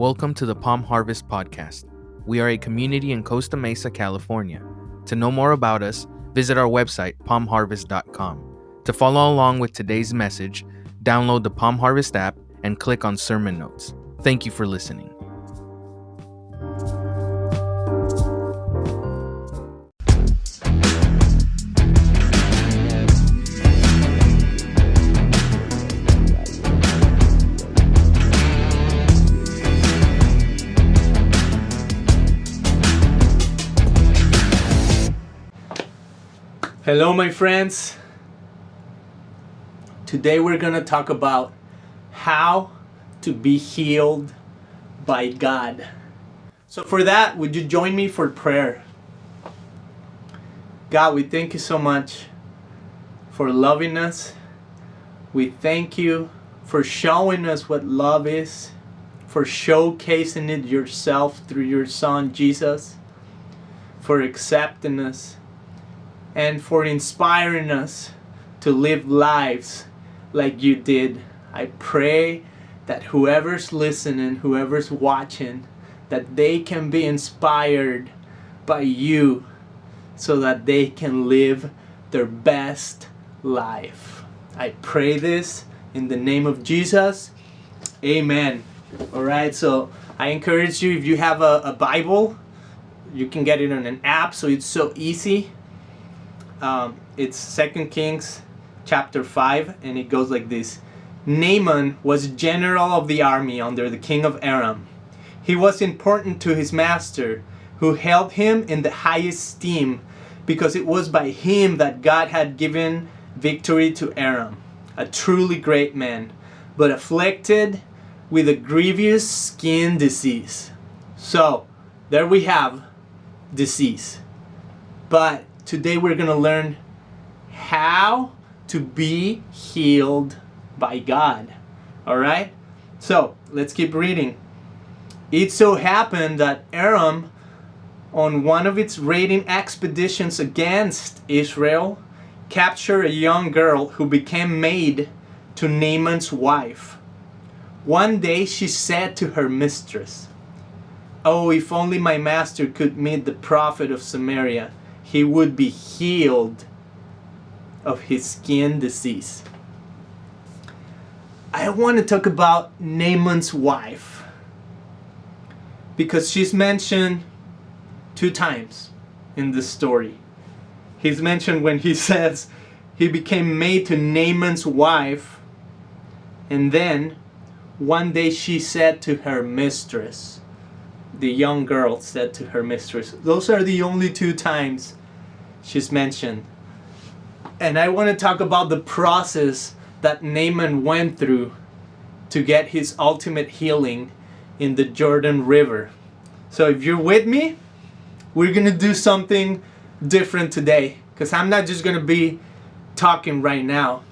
Welcome to the Palm Harvest Podcast. We are a community in Costa Mesa, California. To know more about us, visit our website, palmharvest.com. To follow along with today's message, download the Palm Harvest app and click on sermon notes. Thank you for listening. Hello, my friends. Today we're going to talk about how to be healed by God. So for that, would you join me for prayer? God, we thank you so much for loving us. We thank you for showing us what love is, for showcasing it yourself through your Son, Jesus, for accepting us, and for inspiring us to live lives like you did. I pray that whoever's listening, whoever's watching, that they can be inspired by you so that they can live their best life. I pray this in the name of Jesus. Amen. Alright, so I encourage you, if you have a Bible, you can get it on an app, so it's so easy. It's 2 Kings chapter 5, and it goes like this. Naaman was general of the army under the king of Aram. He was important to his master, who held him in the highest esteem, because it was by him that God had given victory to Aram. A truly great man, but afflicted with a grievous skin disease. So, there we have disease. But today we're going to learn how to be healed by God. Alright? So, let's keep reading. It so happened that Aram, on one of its raiding expeditions against Israel, captured a young girl who became maid to Naaman's wife. One day she said to her mistress, "Oh, if only my master could meet the prophet of Samaria, he would be healed of his skin disease." I want to talk about Naaman's wife because she's mentioned 2 times in this story. He's mentioned when he says he became maid to Naaman's wife, and then one day she said to her mistress. The young girl said to her mistress. Those are the only 2 times she's mentioned. And I want to talk about the process that Naaman went through to get his ultimate healing in the Jordan River. So if you're with me, we're going to do something different today, because I'm not just going to be talking right now.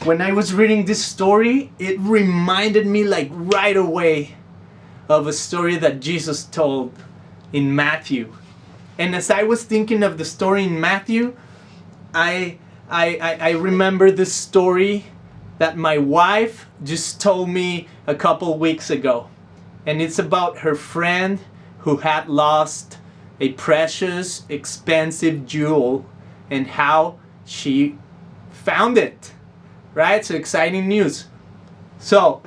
When I was reading this story, it reminded me like right away of a story that Jesus told in Matthew. And as I was thinking of the story in Matthew, I remember this story that my wife just told me a couple weeks ago. And it's about her friend who had lost a precious, expensive jewel and how she found it. Right? So exciting news. So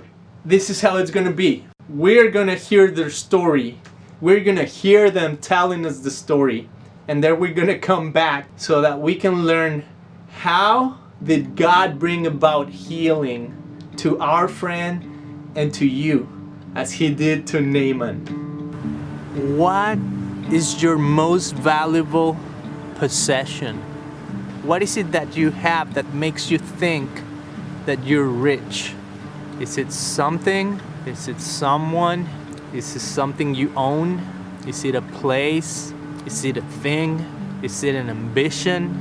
this is how it's going to be. We're going to hear their story. We're going to hear them telling us the story. And then we're going to come back so that we can learn how did God bring about healing to our friend and to you as he did to Naaman. What is your most valuable possession? What is it that you have that makes you think that you're rich? Is it something? Is it someone? Is it something you own? Is it a place? Is it a thing? Is it an ambition?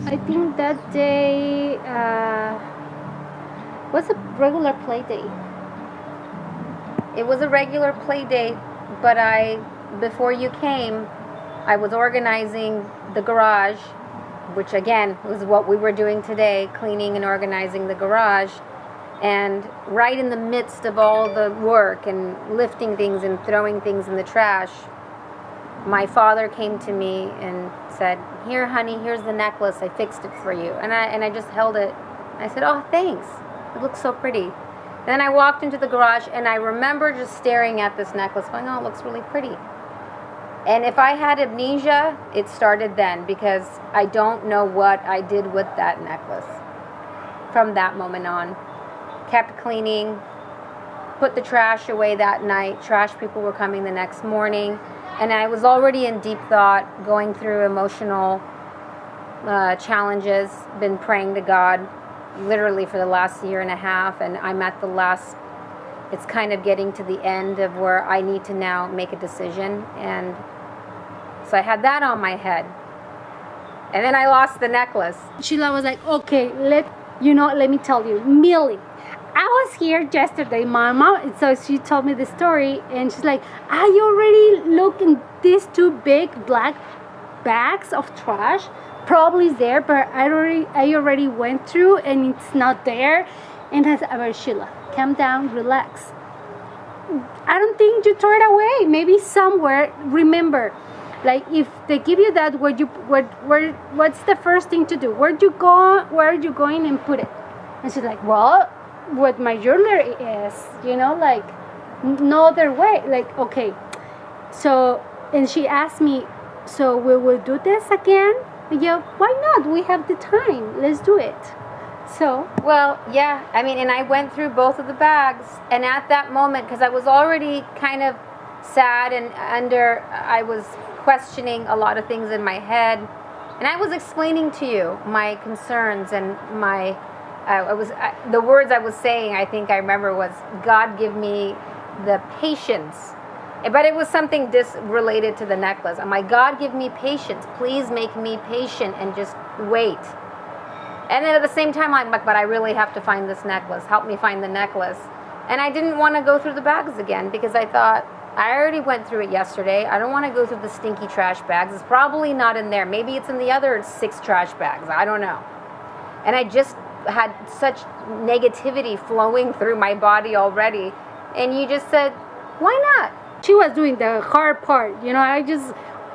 I think that day was a regular play day. It was a regular play day, but before you came, I was organizing the garage which again was what we were doing today, cleaning and organizing the garage. And right in the midst of all the work and lifting things and throwing things in the trash, my father came to me and said, "Here, honey, here's the necklace. I fixed it for you." And I just held it. I said, "Oh, thanks. It looks so pretty." Then I walked into the garage, and I remember just staring at this necklace going, "Oh, it looks really pretty." And if I had amnesia, it started then, because I don't know what I did with that necklace from that moment on. Kept cleaning, put the trash away that night. Trash people were coming the next morning. And I was already in deep thought, going through emotional challenges, been praying to God literally for the last year and a half. And I'm at the last, it's kind of getting to the end of where I need to now make a decision. And so I had that on my head. And then I lost the necklace. Sheila was like, "Okay, let me tell you, Millie, I was here yesterday, Mama." And so she told me the story, and she's like, "I already looked in these two big black bags of trash. Probably it's there, but I already went through, and it's not there." And I said, "Sheila, calm down, relax. I don't think you throw it away. Maybe somewhere. Remember, like if they give you that, what's the first thing to do? Where are you going and put it?" And she's like, "Well, what my jewelry is, like no other way." Like, okay. So, and she asked me, "So we will do this again?" Yeah, why not? We have the time. Let's do it. So, well, yeah, I mean, and I went through both of the bags, and at that moment, because I was already kind of sad and I was questioning a lot of things in my head, and I was explaining to you my concerns and my the words I was saying, I think I remember, was, "God, give me the patience." But it was something related to the necklace. I'm like, "God, give me patience. Please make me patient and just wait." And then at the same time, I'm like, "But I really have to find this necklace. Help me find the necklace." And I didn't want to go through the bags again, because I thought, I already went through it yesterday. I don't want to go through the stinky trash bags. It's probably not in there. Maybe it's in the other 6 trash bags. I don't know. And I just had such negativity flowing through my body already. And you just said, "Why not?" She was doing the hard part.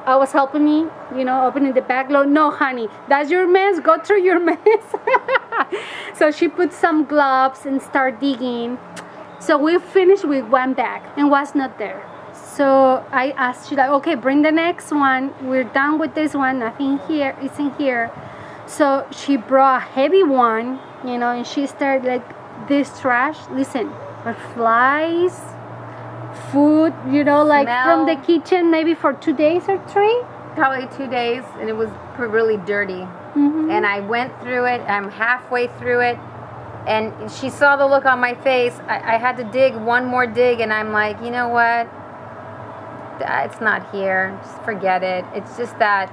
I was helping me, opening the bag. "No, honey, that's your mess. Go through your mess." So she put some gloves and start digging. So we finished with one bag and was not there. So I asked, she's like, "Okay, bring the next one. We're done with this one. Nothing here. It's in here." So she brought a heavy one, and she started like, "This trash, listen, but flies, food, like Smell. From the kitchen, maybe for 2 days or 3. Probably 2 days, and it was really dirty. Mm-hmm. And I went through it. I'm halfway through it, and she saw the look on my face. I had to dig one more dig, and I'm like, "You know what? It's not here. Just forget it." It's just that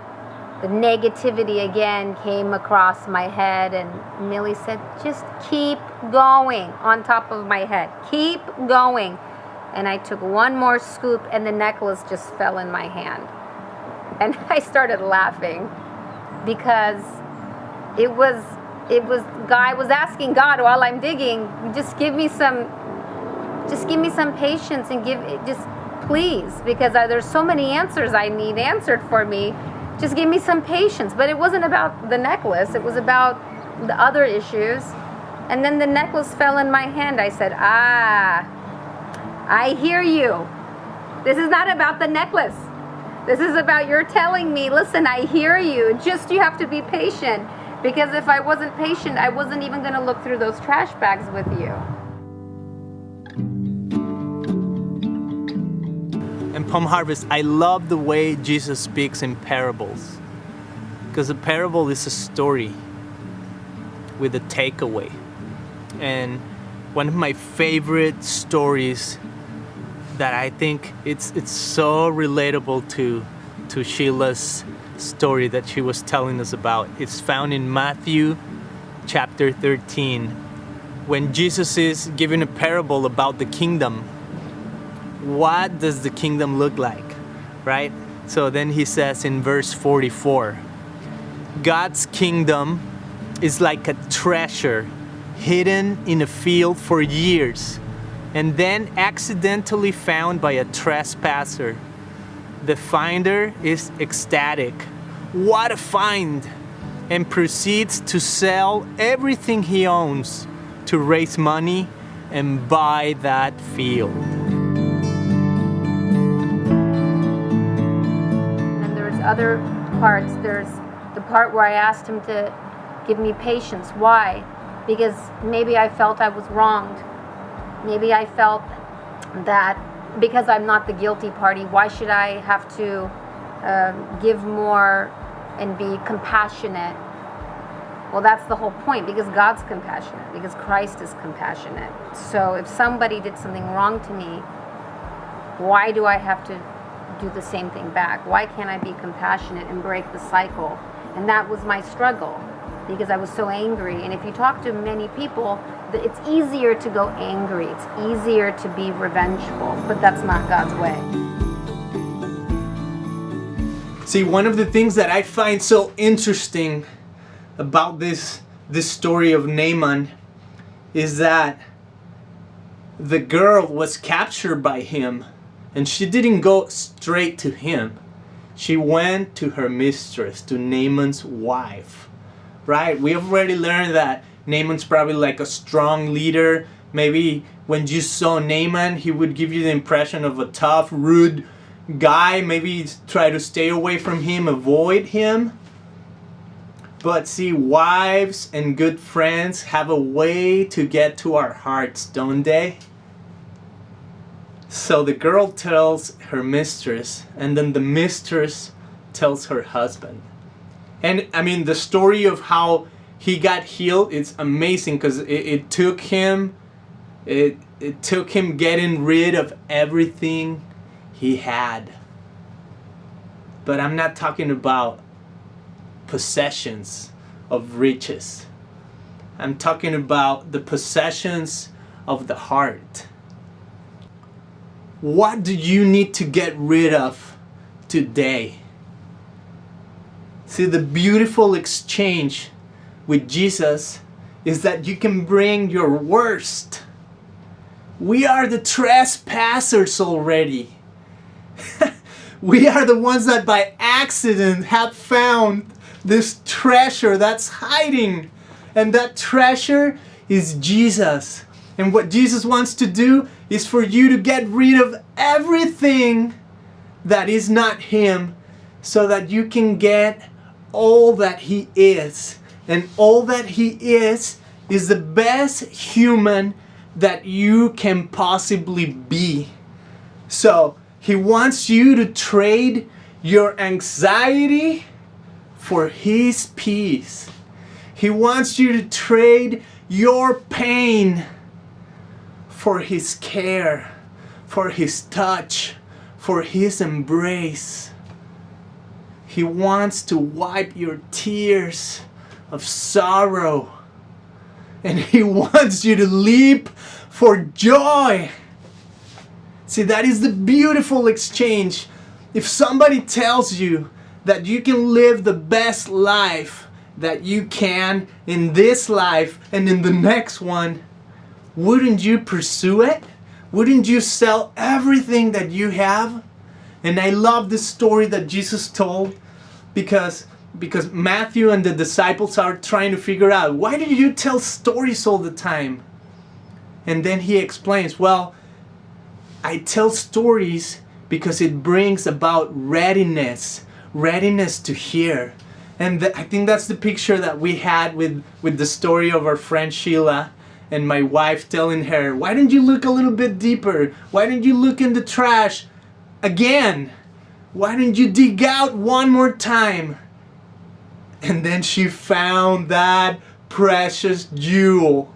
the negativity again came across my head, and Millie said, "Just keep going," on top of my head. "Keep going." And I took one more scoop, and the necklace just fell in my hand. And I started laughing, because it was I was asking God while I'm digging, just give me some patience, and just please, because there's so many answers I need answered for me. Just give me some patience. But it wasn't about the necklace. It was about the other issues. And then the necklace fell in my hand. I said, I hear you. This is not about the necklace. This is about you're telling me, "Listen, I hear you. Just you have to be patient." Because if I wasn't patient, I wasn't even going to look through those trash bags with you. In Palm Harvest, I love the way Jesus speaks in parables. Because a parable is a story with a takeaway. And one of my favorite stories that I think it's so relatable to Sheila's story that she was telling us about. It's found in Matthew chapter 13, when Jesus is giving a parable about the kingdom. What does the kingdom look like, right? So then he says in verse 44, God's kingdom is like a treasure hidden in a field for years and then accidentally found by a trespasser. The finder is ecstatic. What a find! And proceeds to sell everything he owns to raise money and buy that field. And there's other parts. There's the part where I asked him to give me patience. Why? Because maybe I felt I was wronged. Maybe I felt that because I'm not the guilty party, why should I have to give more and be compassionate? Well, that's the whole point, because God's compassionate, because Christ is compassionate. So if somebody did something wrong to me, why do I have to do the same thing back? Why can't I be compassionate and break the cycle? And that was my struggle, because I was so angry. And if you talk to many people, it's easier to go angry. It's easier to be revengeful, but that's not God's way. See, one of the things that I find so interesting about this story of Naaman is that the girl was captured by him, and she didn't go straight to him. She went to her mistress, to Naaman's wife, right? We have already learned that Naaman's probably like a strong leader. Maybe when you saw Naaman, he would give you the impression of a tough, rude guy. Maybe try to stay away from him, avoid him. But see, wives and good friends have a way to get to our hearts, don't they? So the girl tells her mistress, and then the mistress tells her husband. And I mean, the story of how he got healed, it's amazing, because it took him getting rid of everything he had. But I'm not talking about possessions of riches. I'm talking about the possessions of the heart. What do you need to get rid of today? See, the beautiful exchange with Jesus is that you can bring your worst. We are the trespassers already. We are the ones that by accident have found this treasure that's hiding. And that treasure is Jesus. And what Jesus wants to do is for you to get rid of everything that is not Him, so that you can get all that He is. And all that He is the best human that you can possibly be. So He wants you to trade your anxiety for His peace. He wants you to trade your pain for His care, for His touch, for His embrace. He wants to wipe your tears of sorrow, and He wants you to leap for joy. See, that is the beautiful exchange. If somebody tells you that you can live the best life that you can in this life and in the next one, wouldn't you pursue it? Wouldn't you sell everything that you have? And I love the story that Jesus told, because Matthew and the disciples are trying to figure out, why do you tell stories all the time? And then He explains, well, I tell stories because it brings about readiness to hear. And I think that's the picture that we had with the story of our friend Sheila and my wife telling her, why don't you look a little bit deeper? Why don't you look in the trash again? Why don't you dig out one more time? And then she found that precious jewel.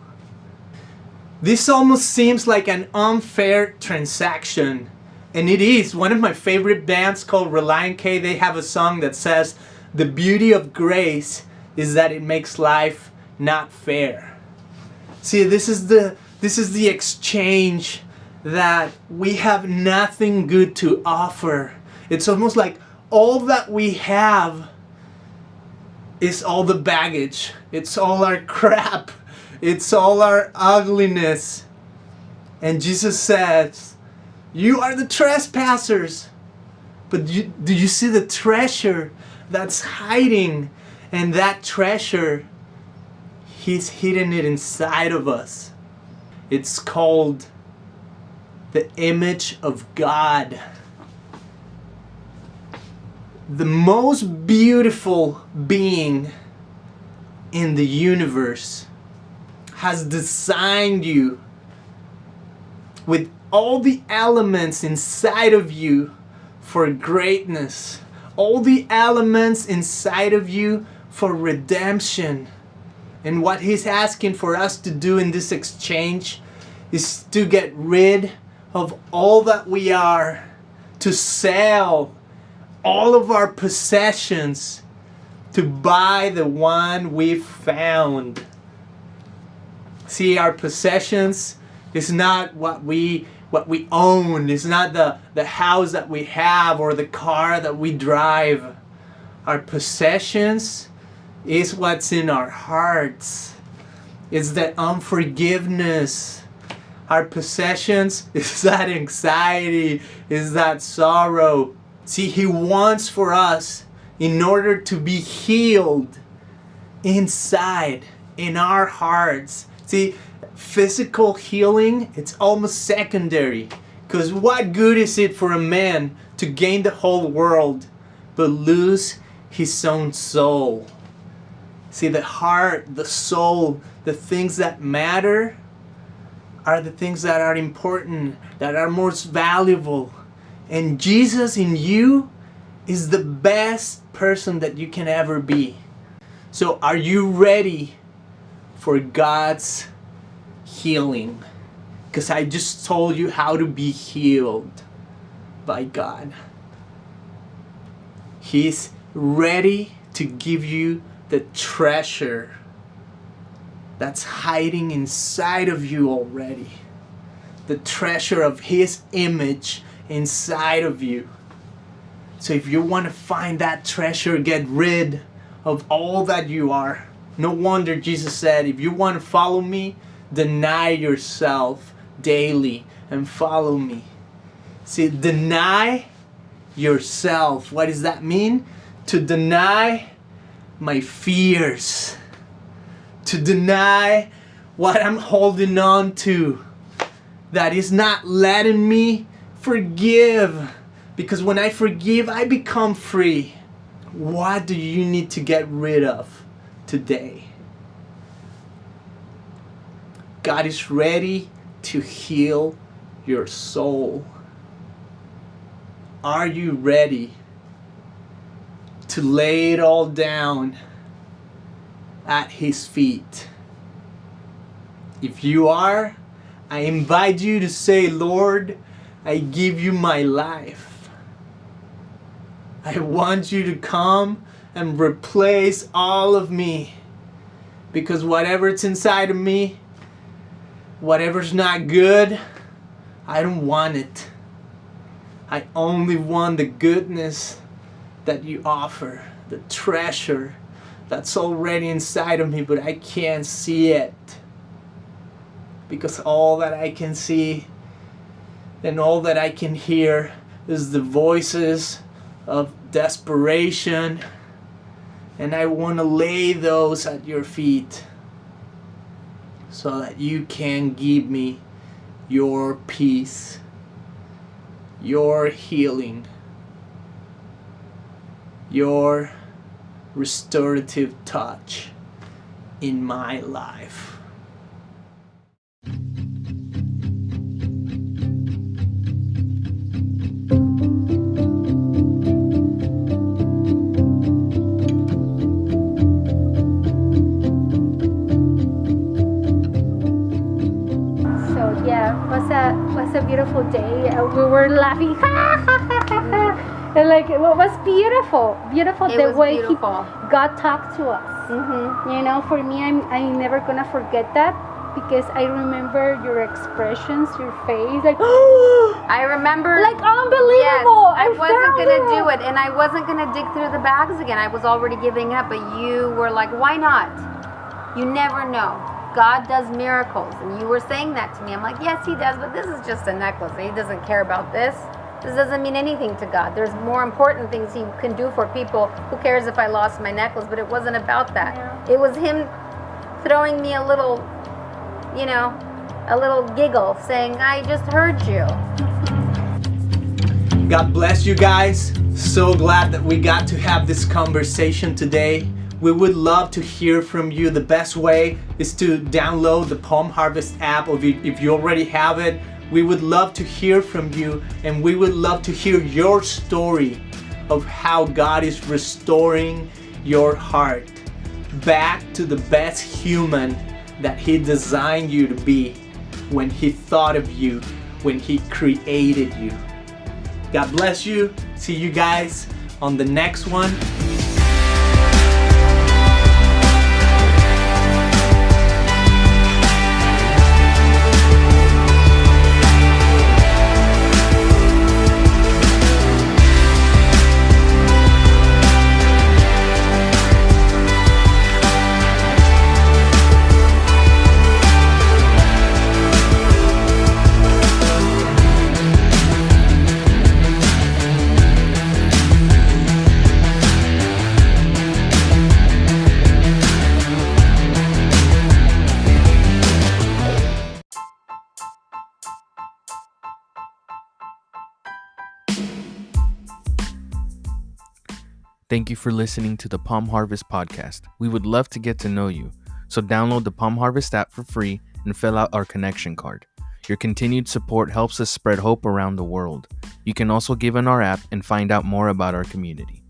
This almost seems like an unfair transaction. And it is. One of my favorite bands called Relient K, they have a song that says, the beauty of grace is that it makes life not fair. See, this is the exchange, that we have nothing good to offer. It's almost like all that we have is all the baggage. It's all our crap. It's all our ugliness. And Jesus says, you are the trespassers. But do you see the treasure that's hiding? And that treasure, He's hidden it inside of us. It's called the image of God. The most beautiful being in the universe has designed you with all the elements inside of you for greatness, all the elements inside of you for redemption. And what He's asking for us to do in this exchange is to get rid of all that we are, to sell all of our possessions, to buy the one we've found. See, our possessions is not what we own. It's not the house that we have or the car that we drive. Our possessions is what's in our hearts. It's that unforgiveness. Our possessions is that anxiety, is that sorrow. See, He wants for us, in order to be healed inside, in our hearts. See, physical healing, it's almost secondary. Because what good is it for a man to gain the whole world but lose his own soul? See, the heart, the soul, the things that matter are the things that are important, that are most valuable. And Jesus in you is the best person that you can ever be. So are you ready for God's healing? Because I just told you how to be healed by God. He's ready to give you the treasure that's hiding inside of you already. The treasure of His image inside of you. So if you want to find that treasure, get rid of all that you are. No wonder Jesus said, if you want to follow me, deny yourself daily and follow me. See, deny yourself. What does that mean? To deny my fears. To deny what I'm holding on to that is not letting me forgive. Because when I forgive, I become free. What do you need to get rid of today? God is ready to heal your soul. Are you ready to lay it all down at His feet? If you are, I invite you to say, Lord, I give you my life. I want you to come and replace all of me. Because whatever's inside of me, whatever's not good, I don't want it. I only want the goodness that you offer, the treasure that's already inside of me, but I can't see it. Because all that I can see and all that I can hear is the voices of desperation, and I want to lay those at your feet so that you can give me your peace, your healing, your restorative touch in my life. Was a beautiful day. We were laughing, and like it was beautiful the way God talked to us. Mm-hmm. You know, for me, I'm never gonna forget that. because I remember your expressions, your face, like I remember, like unbelievable. Yes, I wasn't found gonna do it, and I wasn't gonna dig through the bags again. I was already giving up, but you were like, "Why not? You never know. God does miracles," and you were saying that to me. I'm like, "Yes, He does, but this is just a necklace. He doesn't care about this. This doesn't mean anything to God. There's more important things He can do for people. Who cares if I lost my necklace?" But it wasn't about that. Yeah. It was Him throwing me a little, a little giggle, saying, "I just heard you." God bless you guys. So glad that we got to have this conversation today. We would love to hear from you. The best way is to download the Palm Harvest app, or if you already have it. We would love to hear from you, and we would love to hear your story of how God is restoring your heart back to the best human that He designed you to be when He thought of you, when He created you. God bless you. See you guys on the next one. Thank you for listening to the Palm Harvest podcast. We would love to get to know you, so download the Palm Harvest app for free and fill out our connection card. Your continued support helps us spread hope around the world. You can also give in our app and find out more about our community.